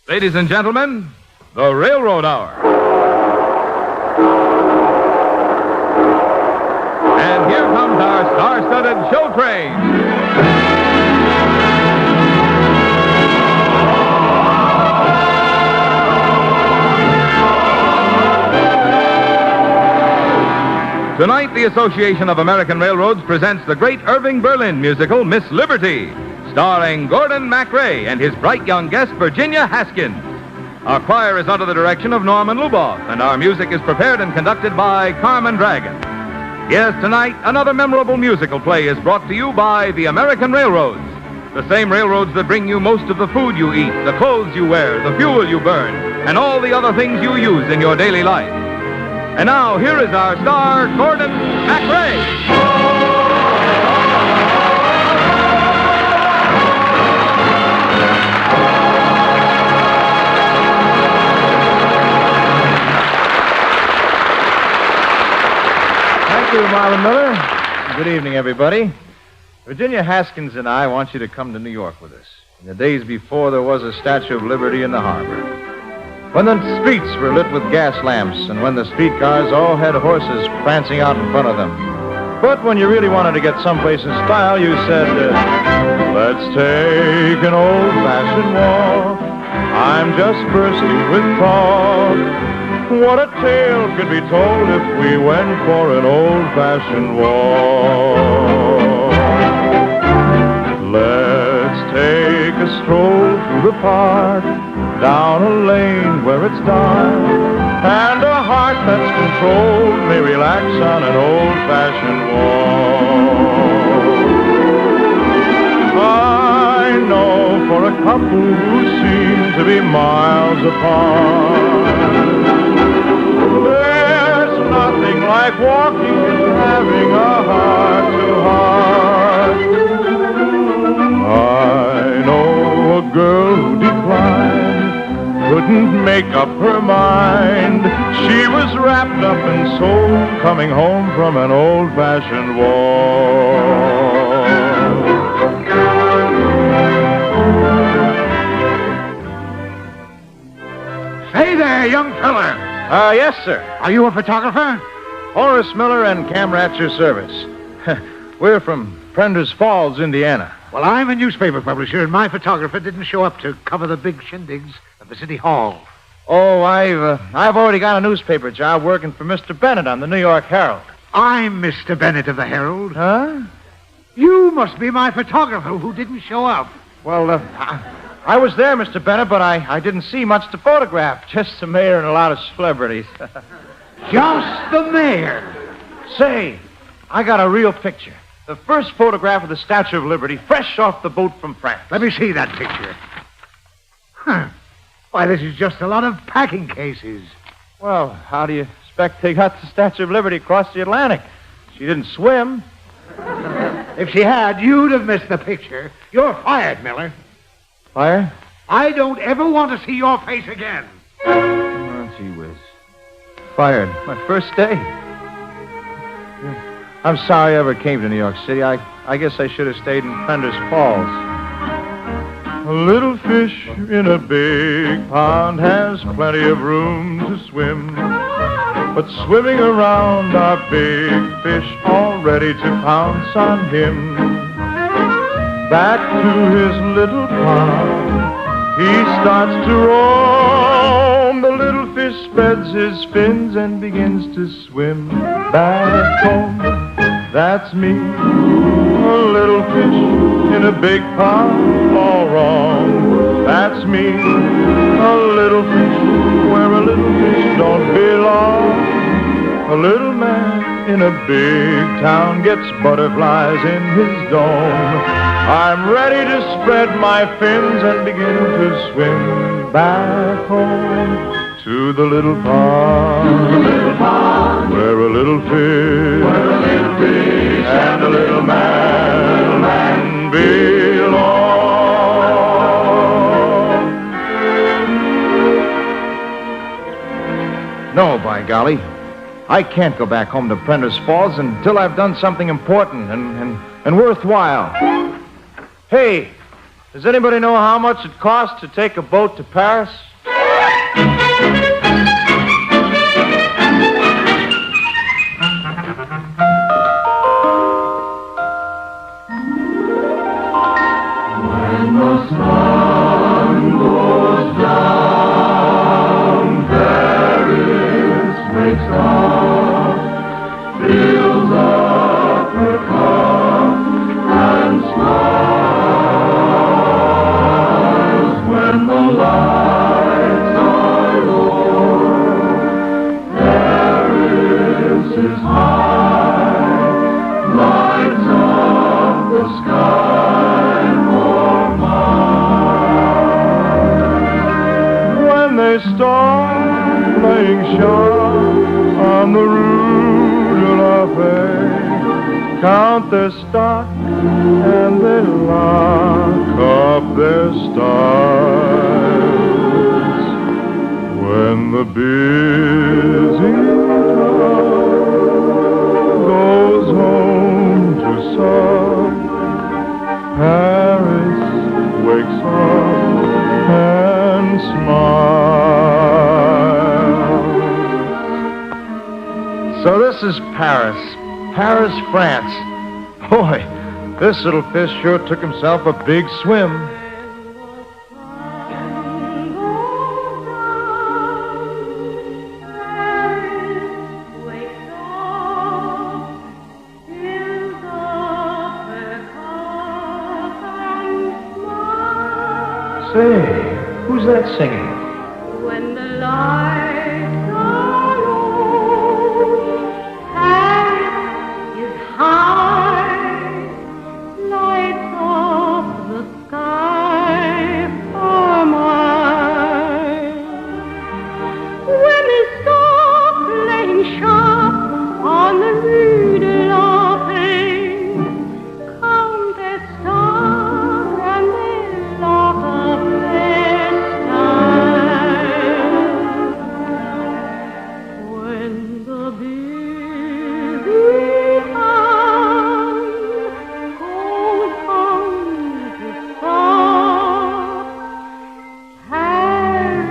Ladies and gentlemen, the Railroad Hour. And here comes our star-studded show train. Tonight, the Association of American Railroads presents the great Irving Berlin musical, Miss Liberty, starring Gordon MACRAE and his bright young guest, Virginia Haskins. Our choir is under the direction of Norman Luboff, and our music is prepared and conducted by Carmen Dragon. Yes, tonight, another memorable musical play is brought to you by the American Railroads, the same railroads that bring you most of the food you eat, the clothes you wear, the fuel you burn, and all the other things you use in your daily life. And now, here is our star, Gordon MACRAE. Thank you, Marlon Miller. Good evening, everybody. Virginia Haskins and I want you to come to New York with us. In the days before there was a Statue of Liberty in the harbor. When the streets were lit with gas lamps, and when the streetcars all had horses prancing out in front of them. But when you really wanted to get someplace in style, you said, let's take an old-fashioned walk. I'm just bursting with talk. What a tale could be told if we went for an old-fashioned walk. Let's take a stroll through the park, down a lane where it's dark, and a heart that's controlled may relax on an old-fashioned walk. I know for a couple who seem to be miles apart, there's nothing like walking and having a heart-to-heart. I know a girl who declined, couldn't make up her mind. She was wrapped up in soul, coming home from an old-fashioned walk. Hey there, young feller. Yes, sir. Are you a photographer? Horace Miller and camera at your service. We're from Prender's Falls, Indiana. Well, I'm a newspaper publisher, and my photographer didn't show up to cover the big shindigs at the City Hall. Oh, I've already got a newspaper job working for Mr. Bennett on the New York Herald. I'm Mr. Bennett of the Herald. Huh? You must be my photographer who didn't show up. Well, I was there, Mr. Bennett, but I didn't see much to photograph. Just the mayor and a lot of celebrities. Just the mayor. Say, I got a real picture. The first photograph of the Statue of Liberty, fresh off the boat from France. Let me see that picture. Huh. Why, this is just a lot of packing cases. Well, how do you expect they got the Statue of Liberty across the Atlantic? She didn't swim. If she had, you'd have missed the picture. You're fired, Miller. Fire? I don't ever want to see your face again. Oh, gee whiz. Fired. My first day. I'm sorry I ever came to New York City. I guess I should have stayed in Prender's Falls. A little fish in a big pond has plenty of room to swim. But swimming around are big fish all ready to pounce on him. Back to his little pond, he starts to roam. The little fish spreads his fins and begins to swim back home. That's me, a little fish in a big pond, all wrong. That's me, a little fish where a little fish don't belong. A little man in a big town gets butterflies in his dome. I'm ready to spread my fins and begin to swim back home to the little pond, where a little fish, and a little man belong. No, by golly. I can't go back home to Prender's Falls until I've done something important and worthwhile. Hey, Does anybody know how much it costs to take a boat to Paris? When the sun goes down, Paris wakes up, fills up her cup, and smiles when the lights are low. Paris is high, lights up the sky for miles. When they start playing sharp on the Rue de la Paix, count their stock and they lock up their styles. When the busy town goes home to sup, Paris wakes up and smiles. So this is Paris. Paris, France. Boy, this little fish sure took himself a big swim. Say, who's that singing? When the lights are low, Paris is high, lights up the sky for miles. When they stop playing sharp on the Rue de la Paix, count their stars and they lock up their styles. When the busy town goes home to stop, Paris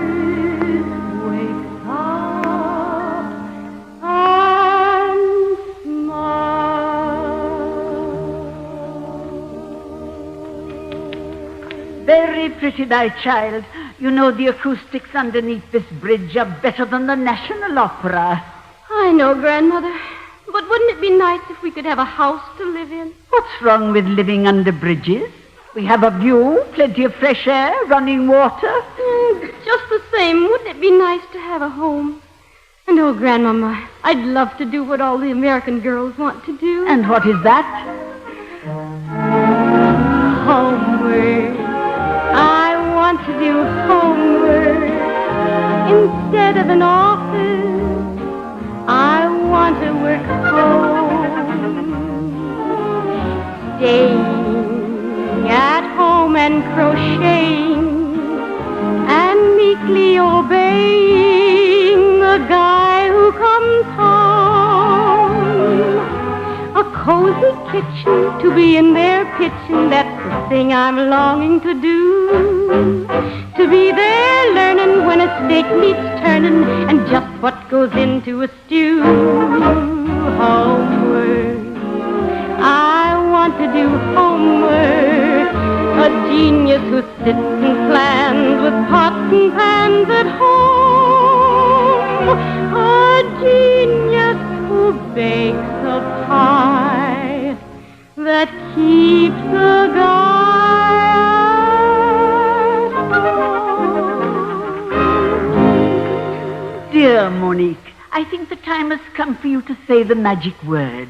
wakes up and smiles. Very pretty night, child. You know the acoustics underneath this bridge are better than the National Opera. I know, Grandmother. But wouldn't it be nice if we could have a house to live in? What's wrong with living under bridges? We have a view, plenty of fresh air, running water. Just the same, wouldn't it be nice to have a home? And oh, Grandmama, I'd love to do what all the American girls want to do. And what is that? Homework. I want to do homework. Instead of an office, I want to work home. Staying at home and crocheting and meekly obeying the guy who comes home. A cozy kitchen to be in their kitchen, that's the thing I'm longing to do. To be there learning when a steak needs turning and just what goes into a stew. Homework. I want to do homework. A genius who sits and plans with pots and pans at home. A genius who bakes a pie that keeps the guy at home. Dear Monique, I think the time has come for you to say the magic word.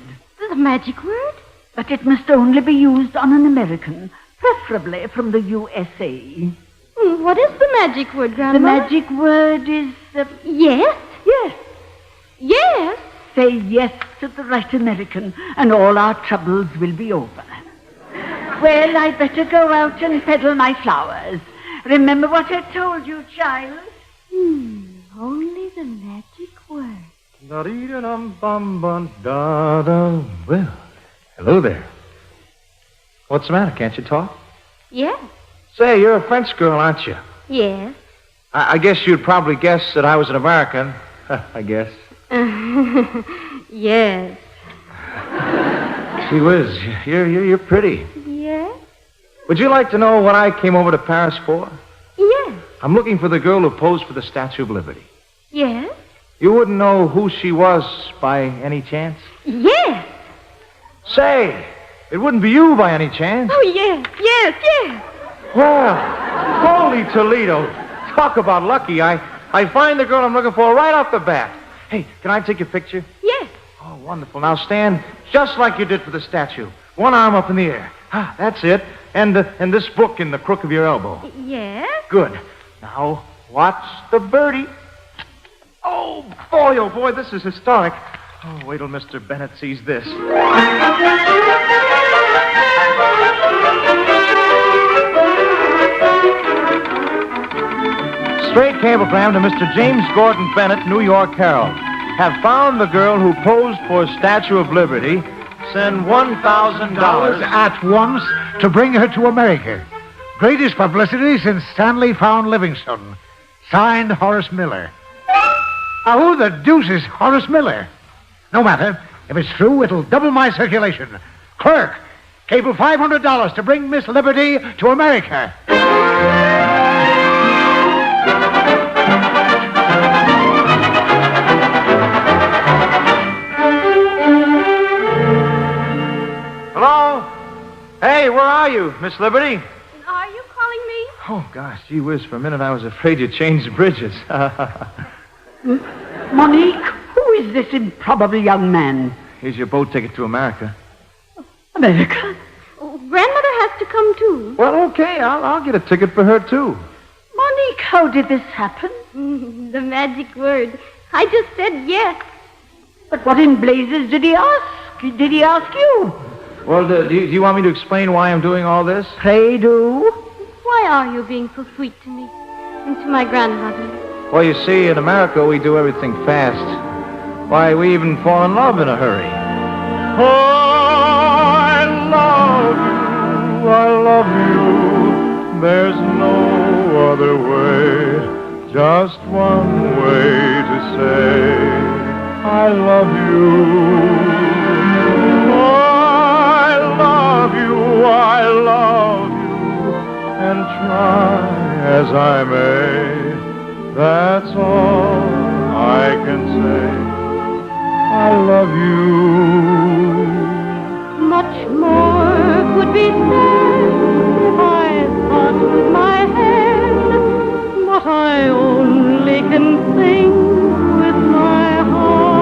The magic word? But it must only be used on an American, preferably from the USA. What is the magic word, Grandma? The magic word is... Yes? Yes. Yes? Say yes to the right American, and all our troubles will be over. Well, I'd better go out and peddle my flowers. Remember what I told you, child? Only the magic word. Da-dee-da-dum-bum-bum-da-da. Well, hello there. What's the matter? Can't you talk? Yes, Say, you're a French girl, aren't you? Yes. I guess you'd probably guess that I was an American. I guess. Yes. Gee whiz, you're pretty. Yes? Would you like to know what I came over to Paris for? Yes. I'm looking for the girl who posed for the Statue of Liberty. Yes? You wouldn't know who she was by any chance? Yes. Say, it wouldn't be you by any chance. Oh, yes, yes, yes. Well, holy Toledo. Talk about lucky. I find the girl I'm looking for right off the bat. Hey, can I take your picture? Yes. Oh, wonderful. Now stand just like you did for the statue. One arm up in the air. Ah, that's it. And this book in the crook of your elbow. Yes? Good. Now, watch the birdie. Oh, boy, this is historic. Oh, wait till Mr. Bennett sees this. Straight cablegram to Mr. James Gordon Bennett, New York Herald. Have found the girl who posed for Statue of Liberty. Send $1,000 at once to bring her to America. Greatest publicity since Stanley found Livingstone. Signed, Horace Miller. Now, who the deuce is Horace Miller? No matter. If it's true, it'll double my circulation. Clerk, cable $500 to bring Miss Liberty to America. Hello? Hey, where are you, Miss Liberty? Are you calling me? Oh, gosh, gee whiz, for a minute I was afraid you changed bridges. Monique, who is this improbable young man? Here's your boat ticket to America. America? Oh, Grandmother has to come, too. Well, okay, I'll get a ticket for her, too. Monique, how did this happen? The magic word. I just said yes. But what in blazes did he ask? Did he ask you? Well, do you want me to explain why I'm doing all this? Pray do. Why are you being so sweet to me and to my grandmother? Well, you see, in America, we do everything fast. Why, we even fall in love in a hurry. I love you, there's no other way. Just one way to say, I love you. I love you, and try as I may, that's all I can say. I love you. Much more could be said if I thought with my head, but I only can think with my heart.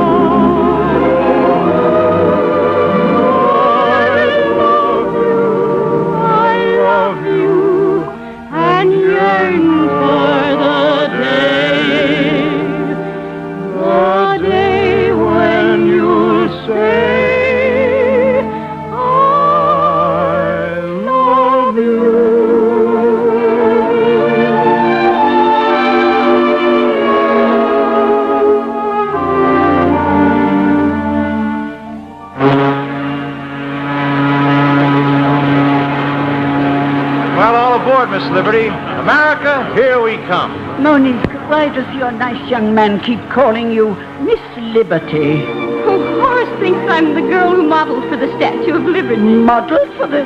Miss Liberty. America, here we come. Monique, why does your nice young man keep calling you Miss Liberty? Oh, Horace thinks I'm the girl who modeled for the Statue of Liberty. Modeled for the...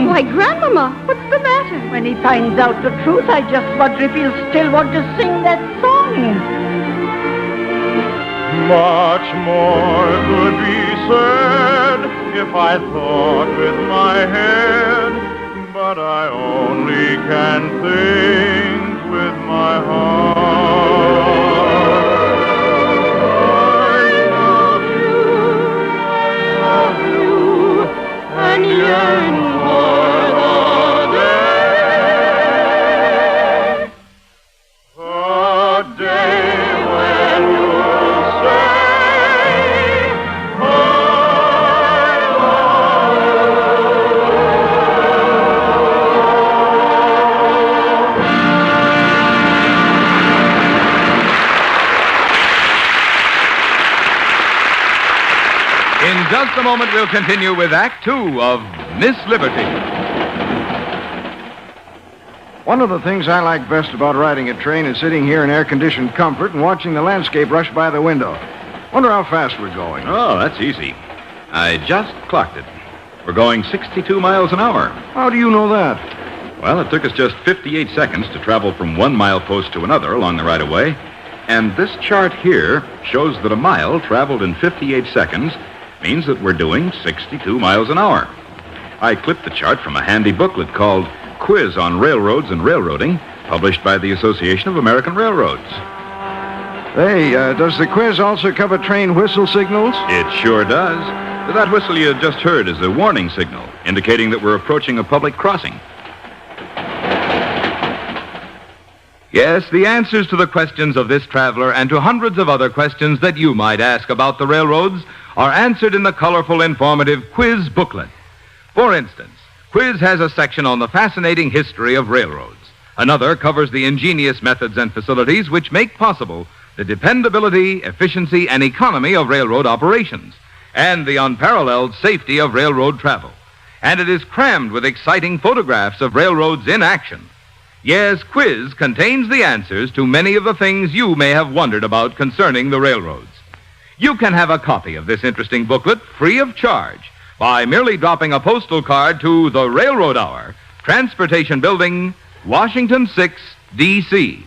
Why, Grandmama, what's the matter? When he finds out the truth, I just wonder if he'll still want to sing that song. Much more could be said if I thought with my head, but I only can think with my heart. I love you, and yearn for the day when you'll say, In just a moment, we'll continue with Act Two of Miss Liberty. One of the things I like best about riding a train is sitting here in air-conditioned comfort and watching the landscape rush by the window. Wonder how fast we're going. Oh, that's easy. I just clocked it. We're going 62 miles an hour. How do you know that? Well, it took us just 58 seconds to travel from one milepost to another along the right-of-way. And this chart here shows that a mile traveled in 58 seconds means that we're doing 62 miles an hour. I clipped the chart from a handy booklet called Quiz on Railroads and Railroading, published by the Association of American Railroads. Hey, does the quiz also cover train whistle signals? It sure does. That whistle you just heard is a warning signal, indicating that we're approaching a public crossing. Yes, the answers to the questions of this traveler and to hundreds of other questions that you might ask about the railroads are answered in the colorful, informative quiz booklet. For instance, Quiz has a section on the fascinating history of railroads. Another covers the ingenious methods and facilities which make possible the dependability, efficiency, and economy of railroad operations, and the unparalleled safety of railroad travel. And it is crammed with exciting photographs of railroads in action. Yes, Quiz contains the answers to many of the things you may have wondered about concerning the railroads. You can have a copy of this interesting booklet free of charge by merely dropping a postal card to the Railroad Hour, Transportation Building, Washington 6, D.C.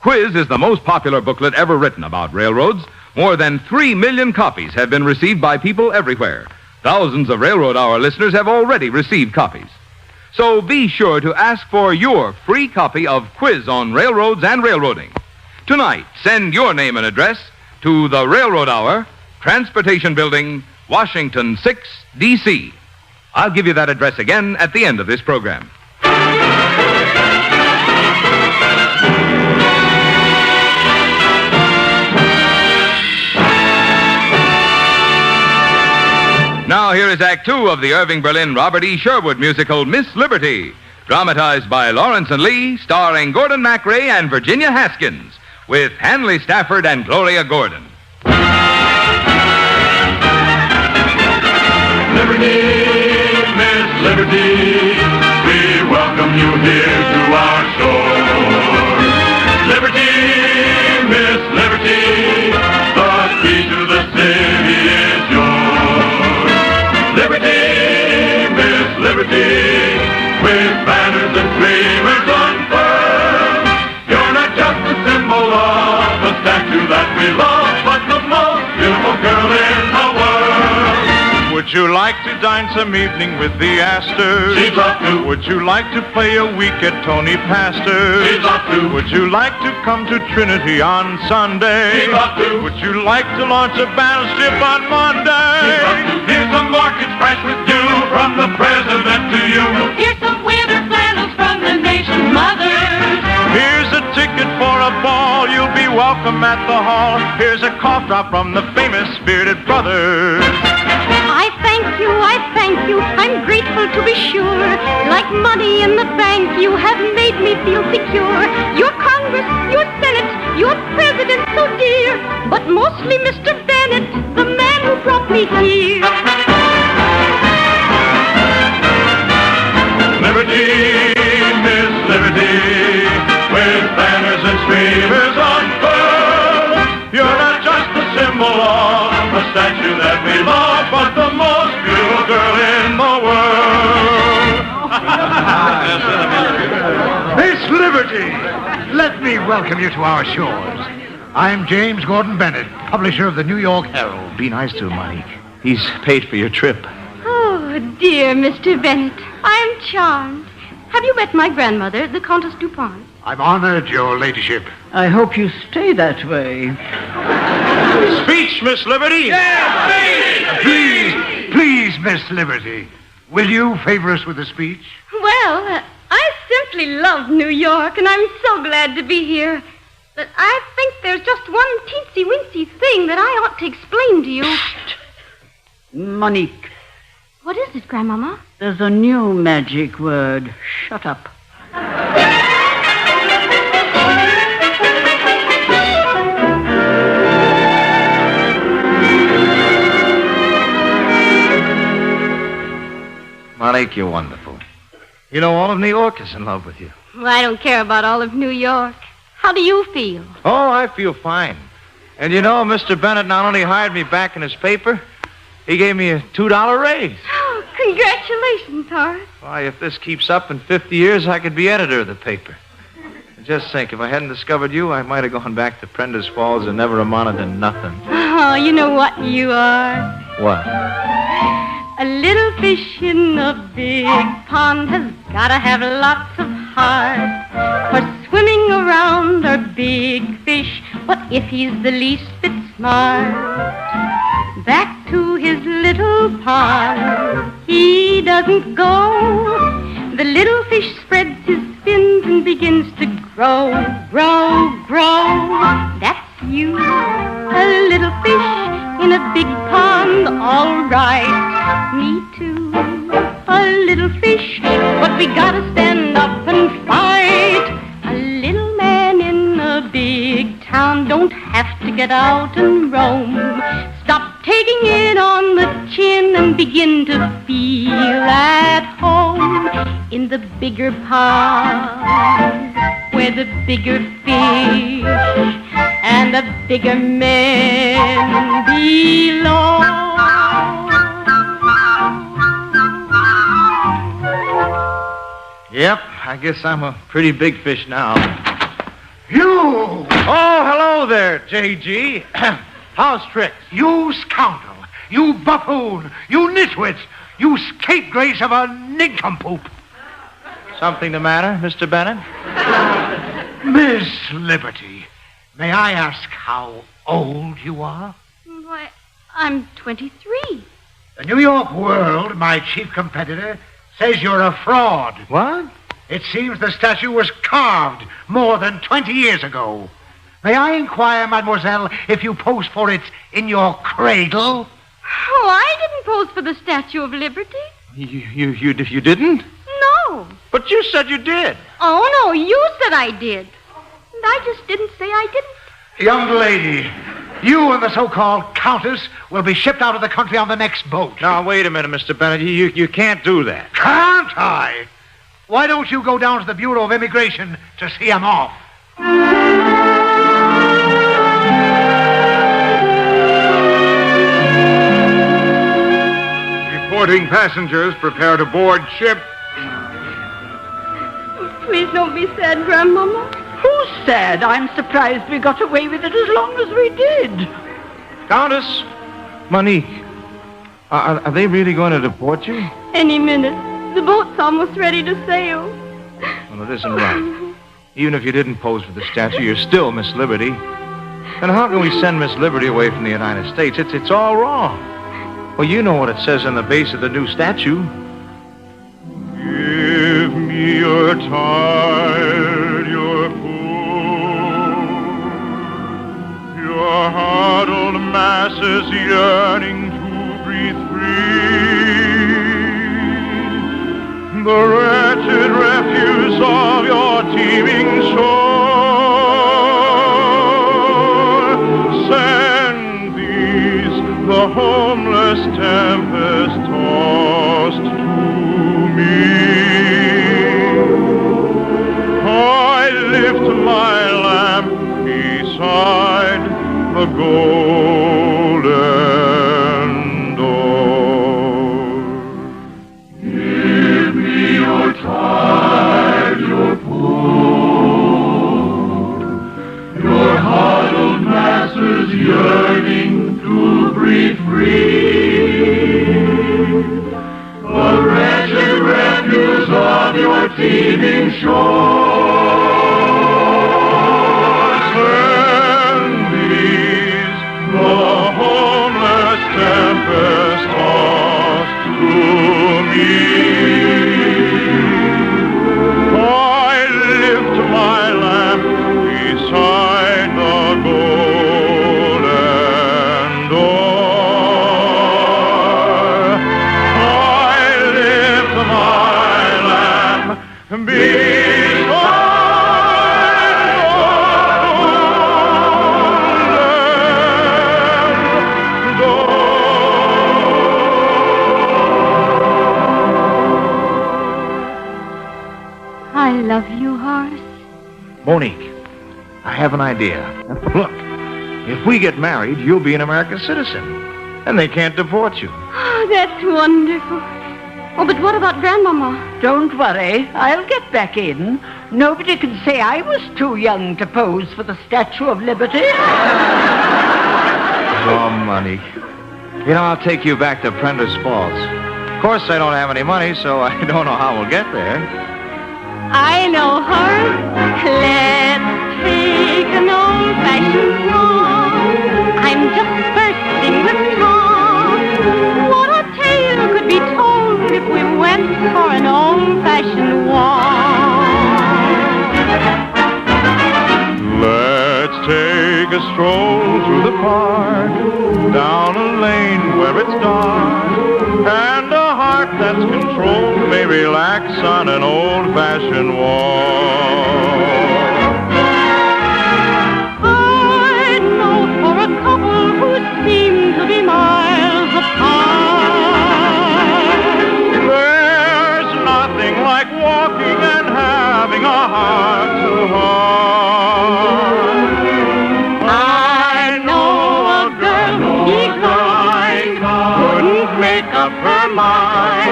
Quiz is the most popular booklet ever written about railroads. More than 3 million copies have been received by people everywhere. Thousands of Railroad Hour listeners have already received copies. So be sure to ask for your free copy of Quiz on Railroads and Railroading. Tonight, send your name and address to the Railroad Hour, Transportation Building, Washington 6, D.C. I'll give you that address again at the end of this program. Now here is Act Two of the Irving Berlin Robert E. Sherwood musical Miss Liberty, dramatized by Lawrence and Lee, starring Gordon MACRAE and Virginia Haskins, with Hanley Stafford and Gloria Gordon. Liberty, Miss Liberty, we welcome you here to our shore. Liberty, Miss Liberty, the key to the city is yours. Liberty, Miss Liberty, with banners and streamers unfurled. You're not just a symbol of a statue that we love, but the most beautiful girl in the world. Would you like to dine some evening with the Astors? She'd love to. Would you like to play a week at Tony Pastor's? She'd love to. Would you like to come to Trinity on Sunday? She'd love to. Would you like to launch a battleship on Monday? She'd love to. Here's some markets fresh with you, from the president to you. Here's some winter flannels from the nation's mothers. Here's a ticket for a ball. You'll be welcome at the hall. Here's a cough drop from the famous Spirited Brothers. I thank you, I'm grateful to be sure. Like money in the bank, you have made me feel secure. Your Congress, your Senate, your President so dear, but mostly Mr. Bennett, the man who brought me here. Liberty, Miss Liberty, with banners and streamers unfurled. You're not just a symbol of a statue that we love, but the most beautiful girl in the world. Miss Liberty, let me welcome you to our shores. I'm James Gordon Bennett, publisher of the New York Herald. Be nice to him, Mike. He's paid for your trip. Oh, dear Mr. Bennett, I'm charmed. Have you met my grandmother, the Countess DuPont? I'm honored, your ladyship. I hope you stay that way. Speech, Miss Liberty! Please, Miss Liberty, will you favor us with a speech? Well, I simply love New York, and I'm so glad to be here. But I think there's just one teensy-weensy thing that I ought to explain to you. Monique, What is it, Grandmama? there's a new magic word. Shut up. Monique, you're wonderful. You know, all of New York is in love with you. Well, I don't care about all of New York. How do you feel? Oh, I feel fine. And you know, Mr. Bennett not only hired me back in his paper, he gave me a $2 raise. Oh, congratulations, Horace. Why, if this keeps up in 50 years, I could be editor of the paper. Just think, if I hadn't discovered you, I might have gone back to Prentice Falls and never amounted to nothing. Oh, you know what you are? What? A little fish in a big pond has gotta have lots of heart. For swimming around are big fish. What if he's the least bit smart? Back to his little pond he doesn't go. The little fish spreads his fins and begins to grow, grow, grow. That's you, a little fish in a big pond, all right. Me too, a little fish, but we gotta stand up and fight. A little man in a big town don't have to get out and roam. Stop taking it on the chin and begin to feel at home in the bigger pond, where the bigger fish and the bigger men belong. Yep, I guess I'm a pretty big fish now. You! Oh, hello there, J.G. How's tricks? You scoundrel! You buffoon! You nitwit! You scapegrace of a nincompoop! Something the matter, Mr. Bennett? Miss Liberty, may I ask how old you are? Why, I'm 23. The New York World, my chief competitor, says you're a fraud. What? It seems the statue was carved more than 20 years ago. May I inquire, mademoiselle, if you posed for it in your cradle? Oh, I didn't pose for the Statue of Liberty. You didn't? No. But you said you did. Oh, no, you said I did. And I just didn't say I didn't. Young lady, you and the so-called countess will be shipped out of the country on the next boat. Now, wait a minute, Mr. Bennett. You can't do that. Can't I? Why don't you go down to the Bureau of Immigration to see him off? Reporting passengers, prepare to board ship. Please don't be sad, Grandmama. Who's sad? I'm surprised we got away with it as long as we did. Countess, Monique, are they really going to deport you? Any minute. The boat's almost ready to sail. Well, it isn't right. Even if you didn't pose for the statue, you're still Miss Liberty. And how can we send Miss Liberty away from the United States? It's all wrong. Well, you know what it says on the base of the new statue. Give me your tired, your cold, your huddled masses yearning to breathe free. The wretched refuse of your teeming shore. Send these, the homeless tempest tossed to me. I lift my lamp beside the golden door. Give me your time. Monique, I have an idea. Look, if we get married, you'll be an American citizen, and they can't deport you. Oh, that's wonderful. Oh, but what about Grandmama? Don't worry. I'll get back in. Nobody can say I was too young to pose for the Statue of Liberty. Oh, Monique. You know, I'll take you back to Prentice Falls. Of course, I don't have any money, so I don't know how we'll get there. I know her. Let's take an old-fashioned walk. I'm just bursting with talk. What a tale could be told if we went for an old-fashioned walk. Let's take a stroll through the park, down a lane where it's dark, and a heart that's controlled may relax on an old-fashioned walk. I'd know for a couple who seem to be miles apart. There's nothing like walking and having a heart-to-heart. I know a girl who couldn't make up her mind.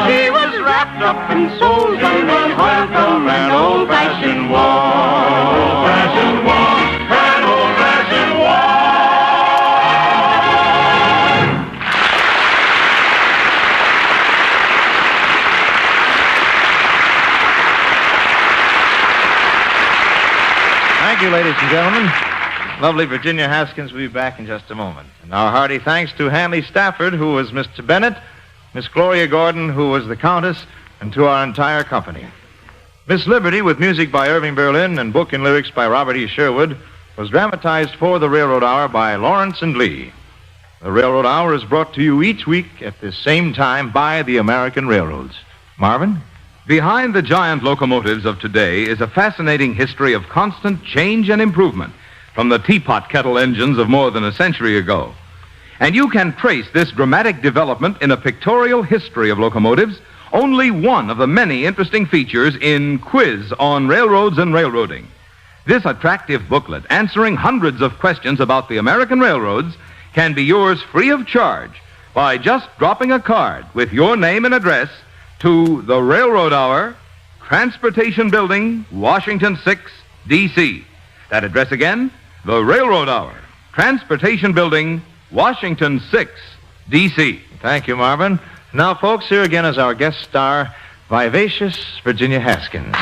She was wrapped up in souls and was hung from an old-fashioned walk. Old-fashioned walk, an old-fashioned walk. Thank you, ladies and gentlemen. Lovely Virginia Haskins will be back in just a moment. And our hearty thanks to Hanley Stafford, who was Mr. Bennett, Miss Gloria Gordon, who was the Countess, and to our entire company. Miss Liberty, with music by Irving Berlin and book and lyrics by Robert E. Sherwood, was dramatized for the Railroad Hour by Lawrence and Lee. The Railroad Hour is brought to you each week at this same time by the American Railroads. Marvin? Behind the giant locomotives of today is a fascinating history of constant change and improvement from the teapot kettle engines of more than a century ago. And you can trace this dramatic development in a pictorial history of locomotives, only one of the many interesting features in Quiz on Railroads and Railroading. This attractive booklet, answering hundreds of questions about the American railroads, can be yours free of charge by just dropping a card with your name and address to the Railroad Hour, Transportation Building, Washington 6, D.C. That address again, the Railroad Hour, Transportation Building, Washington 6, D.C. Thank you, Marvin. Now, folks, here again is our guest star, vivacious Virginia Haskins.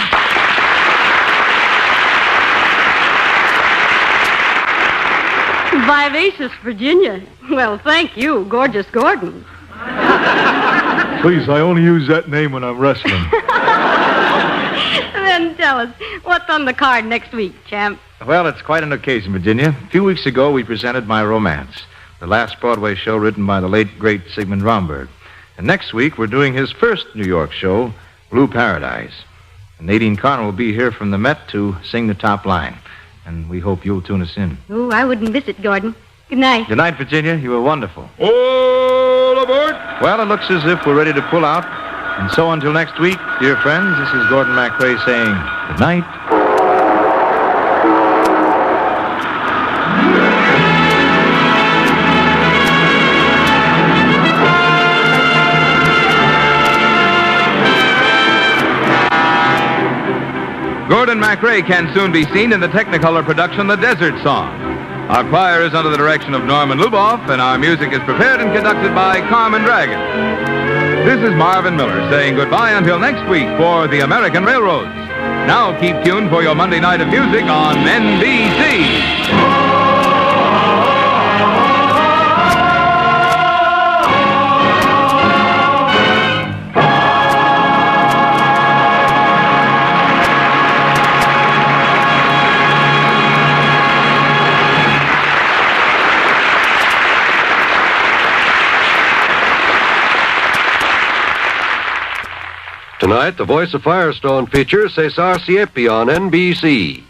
Vivacious Virginia. Well, thank you, Gorgeous Gordon. Please, I only use that name when I'm wrestling. Then tell us, what's on the card next week, champ? Well, it's quite an occasion, Virginia. A few weeks ago, we presented My Romance, the last Broadway show written by the late, great Sigmund Romberg. And next week, we're doing his first New York show, Blue Paradise. And Nadine Carner will be here from the Met to sing the top line. And we hope you'll tune us in. Oh, I wouldn't miss it, Gordon. Good night. Good night, Virginia. You were wonderful. All aboard! Well, it looks as if we're ready to pull out. And so until next week, dear friends, this is Gordon MacRae saying good night. Gordon MacRae can soon be seen in the Technicolor production The Desert Song. Our choir is under the direction of Norman Luboff, and our music is prepared and conducted by Carmen Dragon. This is Marvin Miller saying goodbye until next week for the American Railroads. Now keep tuned for your Monday night of music on NBC. Tonight, the Voice of Firestone features Cesar Siepi on NBC.